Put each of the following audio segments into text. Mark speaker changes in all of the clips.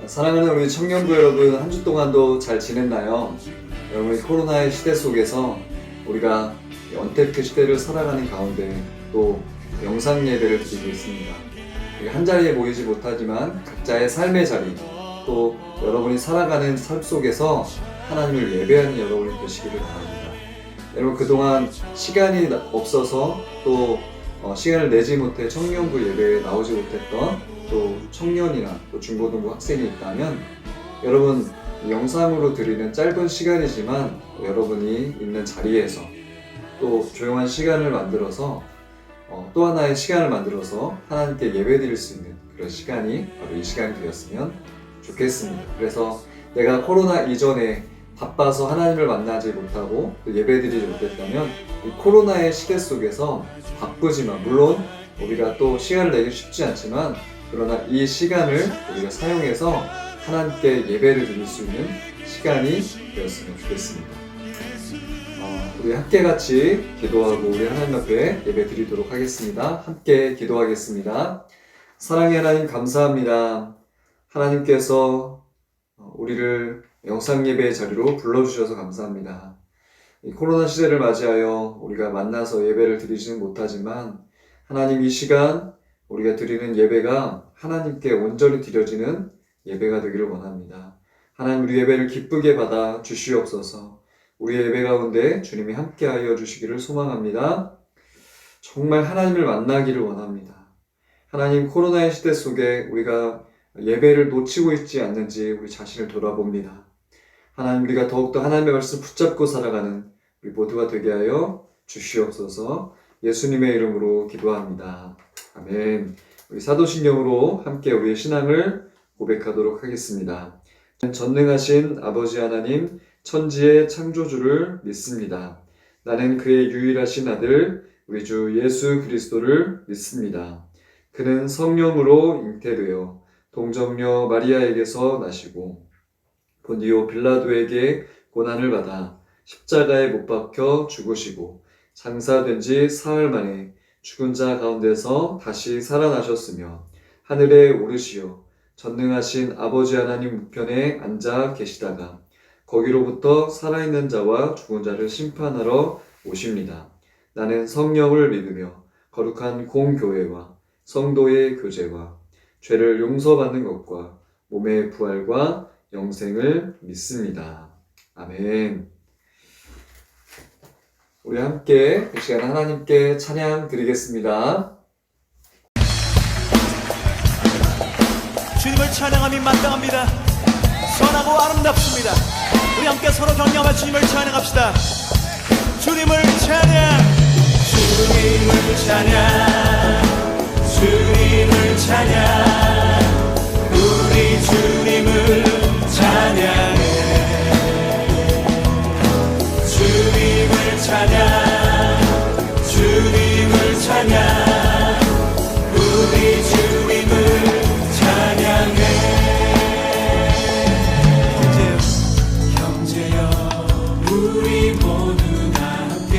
Speaker 1: 사랑하는 우리 청년부 여러분, 한 주 동안도 잘 지냈나요? 여러분, 코로나의 시대 속에서 우리가 언택트 시대를 살아가는 가운데 또 영상 예배를 드리고 있습니다. 한 자리에 모이지 못하지만 각자의 삶의 자리, 또 여러분이 살아가는 삶 속에서 하나님을 예배하는 여러분이 되시기를 바랍니다. 여러분, 그동안 시간이 없어서 또 시간을 내지 못해 청년부 예배에 나오지 못했던 또 청년이나 또 중고등부 학생이 있다면, 여러분 영상으로 드리는 짧은 시간이지만 여러분이 있는 자리에서 또 조용한 시간을 만들어서 또 하나의 시간을 만들어서 하나님께 예배 드릴 수 있는 그런 시간이 바로 이 시간이 되었으면 좋겠습니다. 그래서 내가 코로나 이전에 바빠서 하나님을 만나지 못하고 예배 드리지 못했다면, 이 코로나의 시대 속에서 바쁘지만, 물론 우리가 또 시간을 내기 쉽지 않지만, 그러나 이 시간을 우리가 사용해서 하나님께 예배를 드릴 수 있는 시간이 되었으면 좋겠습니다. 우리 함께 같이 기도하고 우리 하나님 앞에 예배 드리도록 하겠습니다. 함께 기도하겠습니다. 사랑의 하나님, 감사합니다. 하나님께서 우리를 영상 예배의 자리로 불러주셔서 감사합니다. 이 코로나 시대를 맞이하여 우리가 만나서 예배를 드리지는 못하지만, 하나님, 이 시간 우리가 드리는 예배가 하나님께 온전히 드려지는 예배가 되기를 원합니다. 하나님, 우리 예배를 기쁘게 받아 주시옵소서. 우리의 예배 가운데 주님이 함께하여 주시기를 소망합니다. 정말 하나님을 만나기를 원합니다. 하나님, 코로나의 시대 속에 우리가 예배를 놓치고 있지 않는지 우리 자신을 돌아봅니다. 하나님, 우리가 더욱더 하나님의 말씀 붙잡고 살아가는 우리 모두가 되게 하여 주시옵소서. 예수님의 이름으로 기도합니다. 아멘. 우리 사도신경으로 함께 우리의 신앙을 고백하도록 하겠습니다. 전능하신 아버지 하나님, 천지의 창조주를 믿습니다. 나는 그의 유일하신 아들 우리 주 예수 그리스도를 믿습니다. 그는 성령으로 잉태되어 동정녀 마리아에게서 나시고 본디오 빌라도에게 고난을 받아 십자가에 못 박혀 죽으시고 장사된 지 사흘 만에 죽은 자 가운데서 다시 살아나셨으며 하늘에 오르시어 전능하신 아버지 하나님 우편에 앉아 계시다가 거기로부터 살아있는 자와 죽은 자를 심판하러 오십니다. 나는 성령을 믿으며 거룩한 공교회와 성도의 교제와 죄를 용서받는 것과 몸의 부활과 영생을 믿습니다. 아멘. 우리 함께 이 시간 하나님께 찬양 드리겠습니다.
Speaker 2: 주님을 찬양함이 마땅합니다. 선하고 아름답습니다. 우리 함께 서로 격려하며 주님을 찬양합시다. 주님을 찬양, 주님을 찬양, 주님을 찬양, 우리 주님을 찬양해. 주님을 찬양, 주님을 찬양, 우리 주님을 찬양해. 형제여 우리 모두 다 함께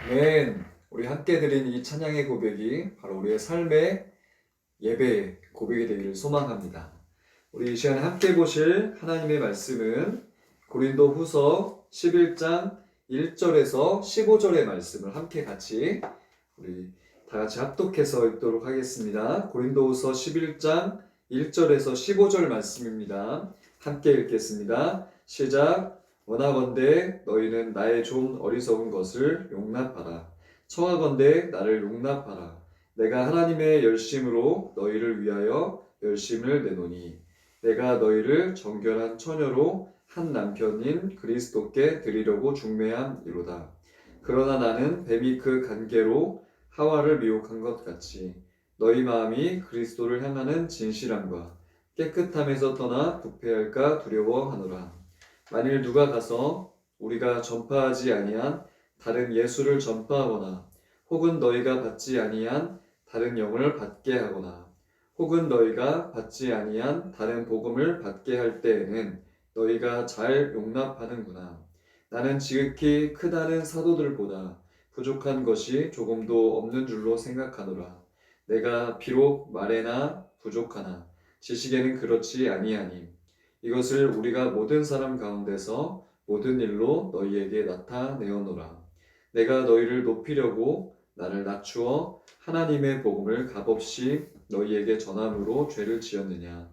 Speaker 1: 아멘. 우리 함께 드린 이 찬양의 고백이 바로 우리의 삶의 예배의 고백이 되기를 소망합니다. 우리 이 시간에 함께 보실 하나님의 말씀은 고린도 후서 11장 1절에서 15절의 말씀을 함께 같이 우리 다 같이 합독해서 읽도록 하겠습니다. 고린도 후서 11장 1절에서 15절 말씀입니다. 함께 읽겠습니다. 시작. 원하건대 너희는 나의 좀 어리석은 것을 용납하라. 청하건대 나를 용납하라. 내가 하나님의 열심으로 너희를 위하여 열심을 내노니 내가 너희를 정결한 처녀로 한 남편인 그리스도께 드리려고 중매함이로다. 그러나 나는 뱀이 그 간계로 하와를 미혹한 것 같이 너희 마음이 그리스도를 향하는 진실함과 깨끗함에서 떠나 부패할까 두려워하노라. 만일 누가 가서 우리가 전파하지 아니한 다른 예수를 전파하거나 혹은 너희가 받지 아니한 다른 영을 받게 하거나 혹은 너희가 받지 아니한 다른 복음을 받게 할 때에는 너희가 잘 용납하는구나. 나는 지극히 크다는 사도들보다 부족한 것이 조금도 없는 줄로 생각하노라. 내가 비록 말에나 부족하나 지식에는 그렇지 아니하니 이것을 우리가 모든 사람 가운데서 모든 일로 너희에게 나타내어노라. 내가 너희를 높이려고 나를 낮추어 하나님의 복음을 값없이 너희에게 전함으로 죄를 지었느냐.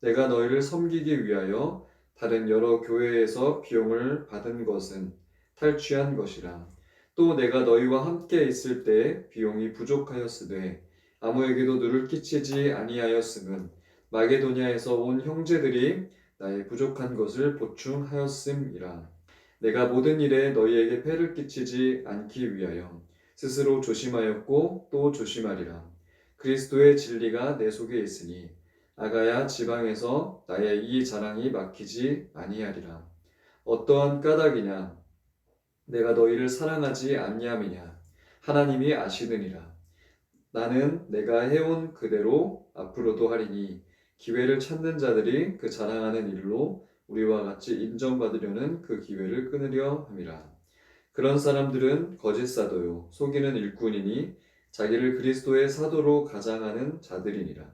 Speaker 1: 내가 너희를 섬기기 위하여 다른 여러 교회에서 비용을 받은 것은 탈취한 것이라. 또 내가 너희와 함께 있을 때 비용이 부족하였으되 아무에게도 누를 끼치지 아니하였음은 마게도냐에서 온 형제들이 나의 부족한 것을 보충하였음이라. 내가 모든 일에 너희에게 폐를 끼치지 않기 위하여 스스로 조심하였고 또 조심하리라. 그리스도의 진리가 내 속에 있으니 아가야 지방에서 나의 이 자랑이 막히지 아니하리라. 어떠한 까닭이냐 내가 너희를 사랑하지 아니함이냐 하나님이 아시느니라. 나는 내가 해온 그대로 앞으로도 하리니 기회를 찾는 자들이 그 자랑하는 일로 우리와 같이 인정받으려는 그 기회를 끊으려 함이라. 그런 사람들은 거짓 사도요 속이는 일꾼이니 자기를 그리스도의 사도로 가장하는 자들이니라.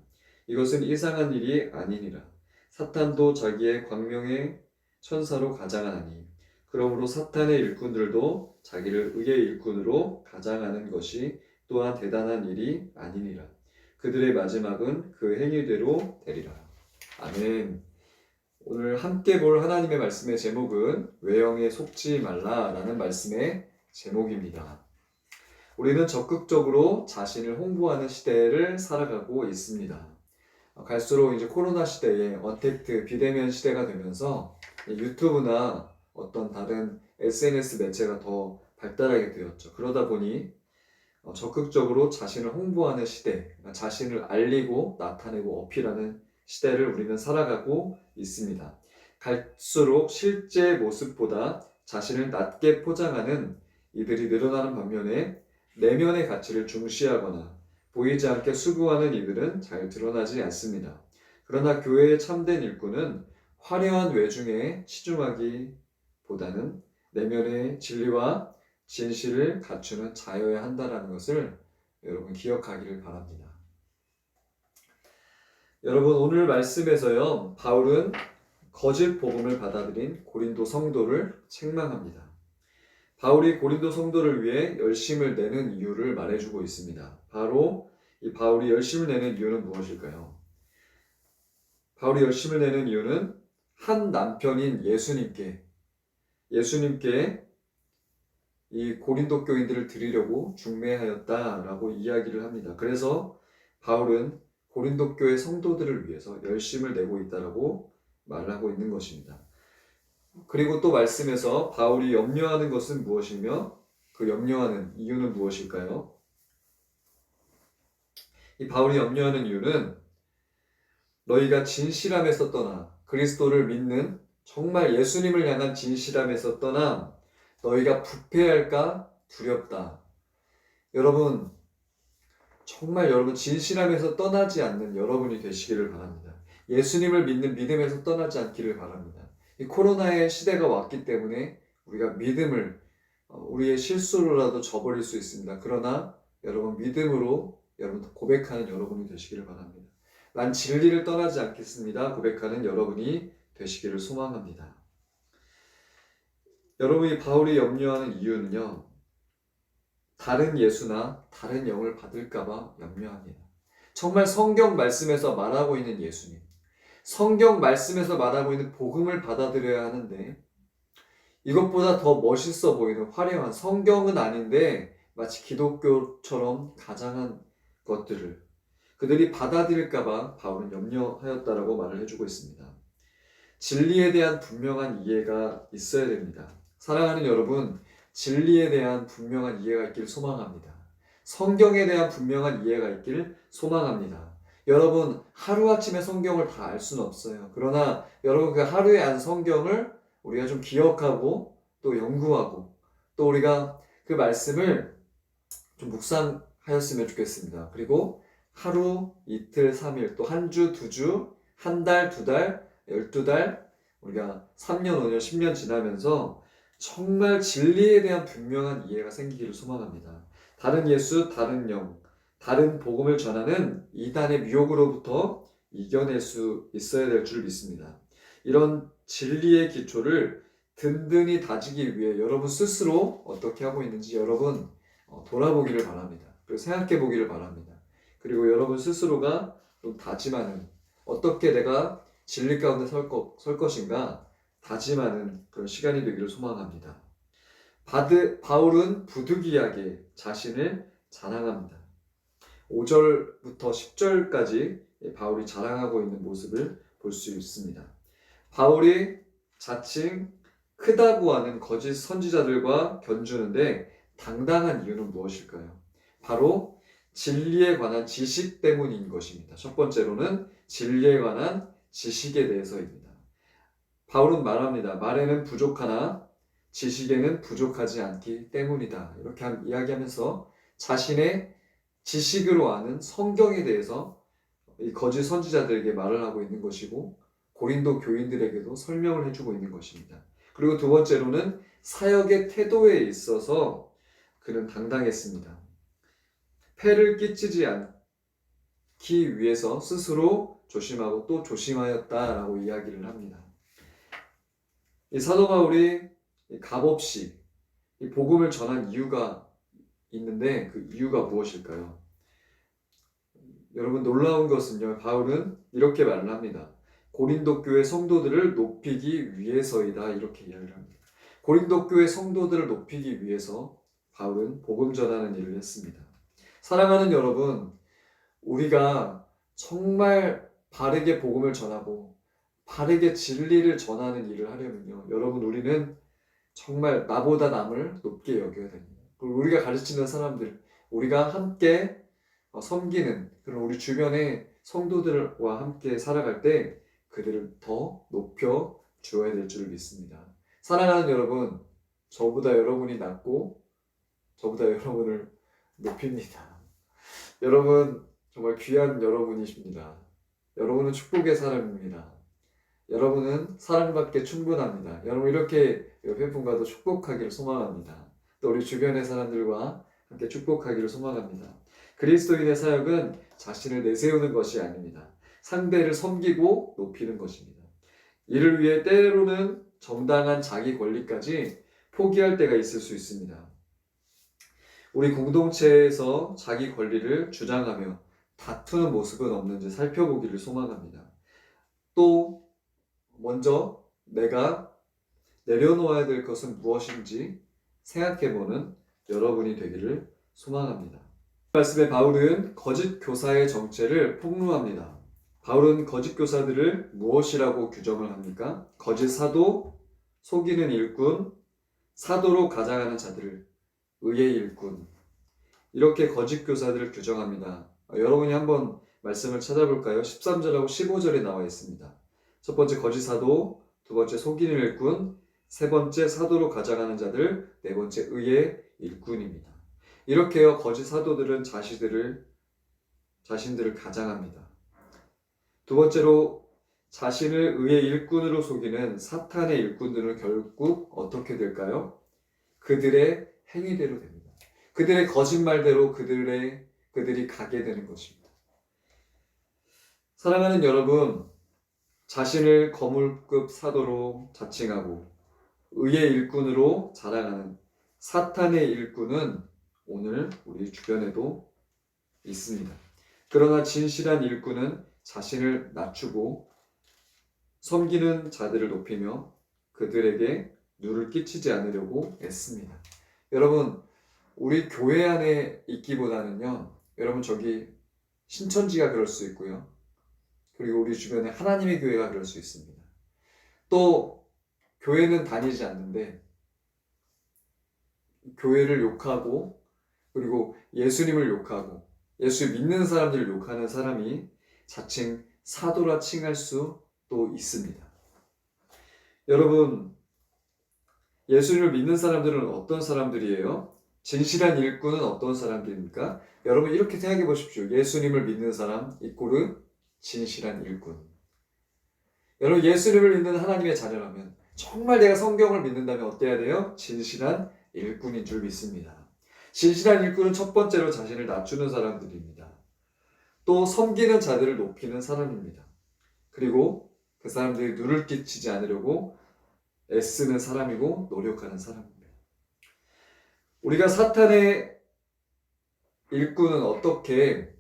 Speaker 1: 이것은 이상한 일이 아니니라. 사탄도 자기의 광명의 천사로 가장하나니 그러므로 사탄의 일꾼들도 자기를 의의 일꾼으로 가장하는 것이 또한 대단한 일이 아니니라. 그들의 마지막은 그 행위대로 되리라. 아멘. 오늘 함께 볼 하나님의 말씀의 제목은 외형에 속지 말라라는 말씀의 제목입니다. 우리는 적극적으로 자신을 홍보하는 시대를 살아가고 있습니다. 갈수록 이제 코로나 시대에 언택트 비대면 시대가 되면서 유튜브나 어떤 다른 SNS 매체가 더 발달하게 되었죠. 그러다 보니 적극적으로 자신을 홍보하는 시대, 자신을 알리고 나타내고 어필하는 시대를 우리는 살아가고 있습니다. 갈수록 실제 모습보다 자신을 낮게 포장하는 이들이 늘어나는 반면에 내면의 가치를 중시하거나 보이지 않게 수구하는 이들은 잘 드러나지 않습니다. 그러나 교회의 참된 일꾼은 화려한 외중에 치중하기보다는 내면의 진리와 진실을 갖추는 자여야 한다는 것을 여러분 기억하기를 바랍니다. 여러분 오늘 말씀에서요 바울은 거짓 복음을 받아들인 고린도 성도를 책망합니다. 바울이 고린도 성도를 위해 열심을 내는 이유를 말해주고 있습니다. 바로 이 바울이 열심을 내는 이유는 무엇일까요? 바울이 열심을 내는 이유는 한 남편인 예수님께 이 고린도 교인들을 드리려고 중매하였다라고 이야기를 합니다. 그래서 바울은 고린도 교회 성도들을 위해서 열심을 내고 있다라고 말하고 있는 것입니다. 그리고 또 말씀에서 바울이 염려하는 것은 무엇이며 그 염려하는 이유는 무엇일까요? 이 바울이 염려하는 이유는 너희가 진실함에서 떠나 그리스도를 믿는 정말 예수님을 향한 진실함에서 떠나 너희가 부패할까 두렵다. 여러분 정말 여러분 진실함에서 떠나지 않는 여러분이 되시기를 바랍니다. 예수님을 믿는 믿음에서 떠나지 않기를 바랍니다. 이 코로나의 시대가 왔기 때문에 우리가 믿음을 우리의 실수로라도 저버릴 수 있습니다. 그러나 여러분 믿음으로 여러분 고백하는 여러분이 되시기를 바랍니다. 난 진리를 떠나지 않겠습니다. 고백하는 여러분이 되시기를 소망합니다. 여러분이 바울이 염려하는 이유는요. 다른 예수나 다른 영을 받을까봐 염려합니다. 정말 성경 말씀에서 말하고 있는 예수님, 성경 말씀에서 말하고 있는 복음을 받아들여야 하는데 이것보다 더 멋있어 보이는 화려한 성경은 아닌데 마치 기독교처럼 가장한 것들을 그들이 받아들일까봐 바울은 염려하였다라고 말을 해주고 있습니다. 진리에 대한 분명한 이해가 있어야 됩니다. 사랑하는 여러분, 진리에 대한 분명한 이해가 있기를 소망합니다. 성경에 대한 분명한 이해가 있기를 소망합니다. 여러분, 하루아침에 성경을 다 알 수는 없어요. 그러나 여러분 그 하루에 안 성경을 우리가 좀 기억하고 또 연구하고 또 우리가 그 말씀을 좀 묵상하였으면 좋겠습니다. 그리고 하루, 이틀, 3일, 또 한 주, 2주, 한 달, 2달, 12달, 우리가 3년, 5년, 10년 지나면서 정말 진리에 대한 분명한 이해가 생기기를 소망합니다. 다른 예수, 다른 영, 다른 복음을 전하는 이단의 미혹으로부터 이겨낼 수 있어야 될 줄 믿습니다. 이런 진리의 기초를 든든히 다지기 위해 여러분 스스로 어떻게 하고 있는지 여러분 돌아보기를 바랍니다. 그리고 생각해 보기를 바랍니다. 그리고 여러분 스스로가 좀 다짐하는 어떻게 내가 진리 가운데 설 것인가 다짐하는 그런 시간이 되기를 소망합니다. 바울은 부득이하게 자신을 자랑합니다. 5절부터 10절까지 바울이 자랑하고 있는 모습을 볼 수 있습니다. 바울이 자칭 크다고 하는 거짓 선지자들과 견주는데 당당한 이유는 무엇일까요? 바로 진리에 관한 지식 때문인 것입니다. 첫 번째로는 진리에 관한 지식에 대해서입니다. 바울은 말합니다. 말에는 부족하나 지식에는 부족하지 않기 때문이다. 이렇게 이야기하면서 자신의 지식으로 아는 성경에 대해서 이 거짓 선지자들에게 말을 하고 있는 것이고 고린도 교인들에게도 설명을 해주고 있는 것입니다. 그리고 두 번째로는 사역의 태도에 있어서 그는 당당했습니다. 폐를 끼치지 않기 위해서 스스로 조심하고 또 조심하였다라고 이야기를 합니다. 이 사도 바울이 값없이 이 복음을 전한 이유가 있는데 그 이유가 무엇일까요? 여러분 놀라운 것은요. 바울은 이렇게 말을 합니다. 고린도 교회 성도들을 높이기 위해서이다 이렇게 이야기를 합니다. 고린도 교회 성도들을 높이기 위해서 바울은 복음 전하는 일을 했습니다. 사랑하는 여러분, 우리가 정말 바르게 복음을 전하고 바르게 진리를 전하는 일을 하려면요. 여러분 우리는 정말 나보다 남을 높게 여겨야 됩니다. 그리고 우리가 가르치는 사람들, 우리가 함께 섬기는 그런 우리 주변의 성도들과 함께 살아갈 때 그들을 더 높여 주어야 될 줄 믿습니다. 사랑하는 여러분, 저보다 여러분이 낫고 저보다 여러분을 높입니다. 여러분 정말 귀한 여러분이십니다. 여러분은 축복의 사람입니다. 여러분은 사랑받기에 충분합니다. 여러분 이렇게 옆에 분과도 축복하기를 소망합니다. 또 우리 주변의 사람들과 함께 축복하기를 소망합니다. 그리스도인의 사역은 자신을 내세우는 것이 아닙니다. 상대를 섬기고 높이는 것입니다. 이를 위해 때로는 정당한 자기 권리까지 포기할 때가 있을 수 있습니다. 우리 공동체에서 자기 권리를 주장하며 다투는 모습은 없는지 살펴보기를 소망합니다. 또 먼저 내가 내려놓아야 될 것은 무엇인지 생각해보는 여러분이 되기를 소망합니다. 말씀에 바울은 거짓 교사의 정체를 폭로합니다. 바울은 거짓 교사들을 무엇이라고 규정을 합니까? 거짓 사도, 속이는 일꾼, 사도로 가장하는 자들을 의의 일꾼, 이렇게 거짓 교사들을 규정합니다. 여러분이 한번 말씀을 찾아볼까요? 13절하고 15절에 나와 있습니다. 첫 번째 거짓 사도, 두 번째 속이는 일꾼, 세 번째 사도로 가장하는 자들, 네 번째 의의 일꾼입니다. 이렇게요 거짓 사도들은 자신들을 가장합니다. 두 번째로 자신을 의의 일꾼으로 속이는 사탄의 일꾼들은 결국 어떻게 될까요? 그들의 행위대로 됩니다. 그들의 거짓말대로 그들이 가게 되는 것입니다. 사랑하는 여러분, 자신을 거물급 사도로 자칭하고 의의 일꾼으로 자랑하는 사탄의 일꾼은 오늘 우리 주변에도 있습니다. 그러나 진실한 일꾼은 자신을 낮추고 섬기는 자들을 높이며 그들에게 누를 끼치지 않으려고 애씁니다. 여러분, 우리 교회 안에 있기보다는요, 여러분 저기 신천지가 그럴 수 있고요. 그리고 우리 주변에 하나님의 교회가 그럴 수 있습니다. 또 교회는 다니지 않는데 교회를 욕하고 그리고 예수님을 욕하고 예수 믿는 사람들을 욕하는 사람이 자칭 사도라 칭할 수도 있습니다. 여러분, 예수님을 믿는 사람들은 어떤 사람들이에요? 진실한 일꾼은 어떤 사람들입니까? 여러분 이렇게 생각해 보십시오. 예수님을 믿는 사람 이꼬르 진실한 일꾼. 여러분 예수님을 믿는 하나님의 자녀라면 정말 내가 성경을 믿는다면 어때야 돼요? 진실한 일꾼인 줄 믿습니다. 진실한 일꾼은 첫 번째로 자신을 낮추는 사람들입니다. 또 섬기는 자들을 높이는 사람입니다. 그리고 그 사람들이 누를 끼치지 않으려고 애쓰는 사람이고 노력하는 사람입니다. 우리가 사탄의 일꾼은 어떻게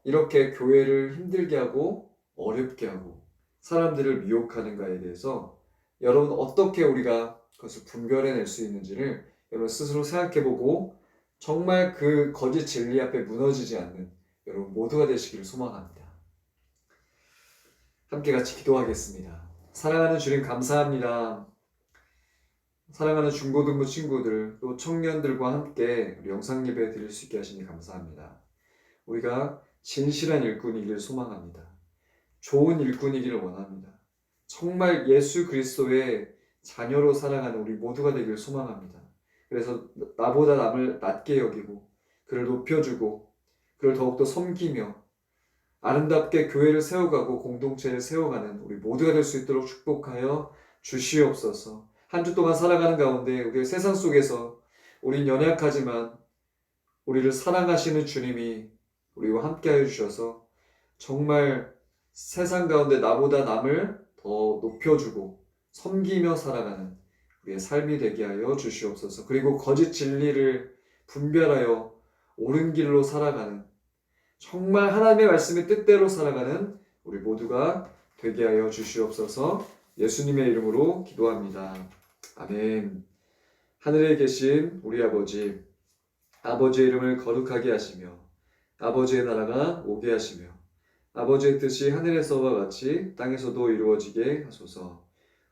Speaker 1: 이렇게 교회를 힘들게 하고 어렵게 하고 사람들을 미혹하는가에 대해서 여러분 어떻게 우리가 그것을 분별해낼 수 있는지를 여러분 스스로 생각해보고 정말 그 거짓 진리 앞에 무너지지 않는 여러분 모두가 되시기를 소망합니다. 함께 같이 기도하겠습니다. 사랑하는 주님 감사합니다. 사랑하는 중고등부 친구들 또 청년들과 함께 우리 영상 예배 드릴 수 있게 하시니 감사합니다. 우리가 진실한 일꾼이기를 소망합니다. 좋은 일꾼이기를 원합니다. 정말 예수 그리스도의 자녀로 살아가는 우리 모두가 되기를 소망합니다. 그래서 나보다 남을 낮게 여기고 그를 높여주고 그를 더욱더 섬기며 아름답게 교회를 세워가고 공동체를 세워가는 우리 모두가 될 수 있도록 축복하여 주시옵소서. 한 주 동안 살아가는 가운데 우리 세상 속에서 우린 연약하지만 우리를 사랑하시는 주님이 우리와 함께하여 주셔서 정말 세상 가운데 나보다 남을 더 높여주고 섬기며 살아가는 우리의 삶이 되게 하여 주시옵소서. 그리고 거짓 진리를 분별하여 옳은 길로 살아가는 정말 하나님의 말씀의 뜻대로 살아가는 우리 모두가 되게 하여 주시옵소서. 예수님의 이름으로 기도합니다. 아멘. 하늘에 계신 우리 아버지, 아버지의 이름을 거룩하게 하시며 아버지의 나라가 오게 하시며 아버지의 뜻이 하늘에서와 같이 땅에서도 이루어지게 하소서.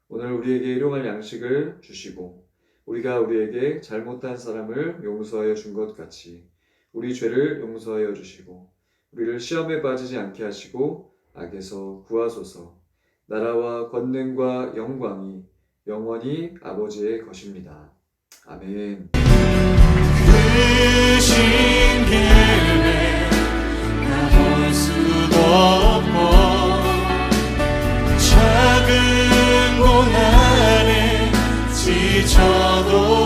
Speaker 1: 오늘 우리에게 일용할 양식을 주시고 우리가 우리에게 잘못한 사람을 용서하여 준 것 같이 우리 죄를 용서하여 주시고 우리를 시험에 빠지지 않게 하시고 악에서 구하소서. 나라와 권능과 영광이 영원히 아버지의 것입니다. 아멘.
Speaker 2: 그 신기를 가볼 수도 없고 작은 고난에 지쳐도